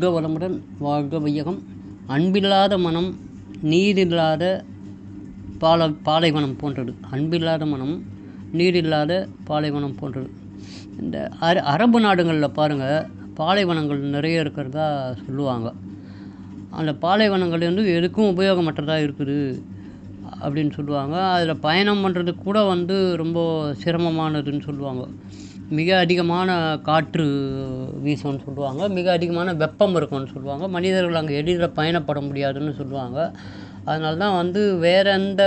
வாழ்க வளமுடன் வாழ்க வையகம். அன்பில்லாத மனம் நீரில்லாத பாலைவனம் போன்றது. அன்பில்லாத மனம் நீரில்லாத பாலைவனம் போன்றது. இந்த அரபு நாடுகளில் பாருங்கள், பாலைவனங்கள் நிறைய இருக்கிறதா சொல்லுவாங்க. அந்த பாலைவனங்கள் எதுக்கும் உபயோகமற்றதாக இருக்குது அப்படின்னு சொல்லுவாங்க. அதில் பயணம் பண்ணுறதுக்கு கூட ரொம்ப சிரமமானதுன்னு சொல்லுவாங்க. மிக அதிகமான காற்று வீசும்னு சொல்லுவாங்க. மிக அதிகமான வெப்பம் இருக்கும்னு சொல்லுவாங்க. மனிதர்கள் அங்கே எளிதில் பயணப்பட முடியாதுன்னு சொல்லுவாங்க. அதனால தான் வேறு எந்த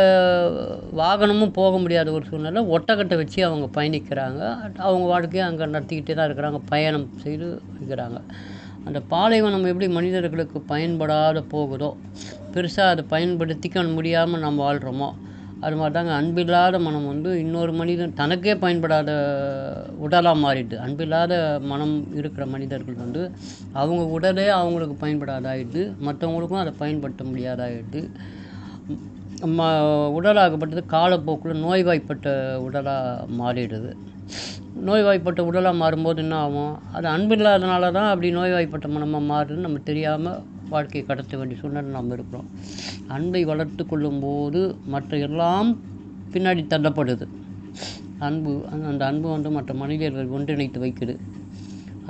வாகனமும் போக முடியாத ஒரு சூழ்நிலை ஒட்டகத்தை வச்சு அவங்க பயணிக்கிறாங்க. அவங்க வாழ்க்கையை அங்கே நடத்திக்கிட்டே தான் இருக்கிறாங்க, பயணம் செய்து இருக்கிறாங்க. அந்த பாலைவனம் எப்படி மனிதர்களுக்கு பயன்படாத போகுதோ, பெருசாக அதை பயன்படுத்திக்க முடியாமல் நம்ம வாழ்கிறோமோ, அது மாதிரி தாங்க அன்பில்லாத மனம் இன்னொரு மனிதன் தனக்கே பயன்படாத உடலாக மாறிடுது. அன்பில்லாத மனம் இருக்கிற மனிதர்கள் அவங்க உடலே அவங்களுக்கு பயன்படாதாகிடுது, மற்றவங்களுக்கும் அதை பயன்படுத்த முடியாதாகிடுது. உடலாகப்பட்டது காலப்போக்கில் நோய்வாய்ப்பட்ட உடலாக மாறிடுது. நோய்வாய்ப்பட்ட உடலாக மாறும்போது என்ன ஆகும்? அது அன்பில்லாதனால தான் அப்படி நோய்வாய்ப்பட்ட மனமாக மாறுதுன்னு நம்ம தெரியாமல் வாழ்க்கையை கடத்த வேண்டிய சூழ்நிலை நாம் இருக்கிறோம். அன்பை வளர்த்து கொள்ளும்போது மற்ற எல்லாம் பின்னாடி தள்ளப்படுது. அந்த அன்பு மற்ற மனிதர்கள் ஒன்றிணைத்து வைக்குது.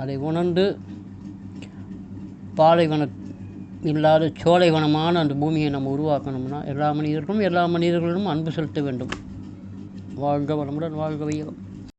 அதை உணர்ந்து பாலைவன இல்லாத சோலைவனமான அந்த பூமியை நம்ம உருவாக்கணும்னா எல்லா மனிதர்களும் அன்பு செலுத்த வேண்டும். வாழ்க வளமுடன் வாழ்க வையகம்.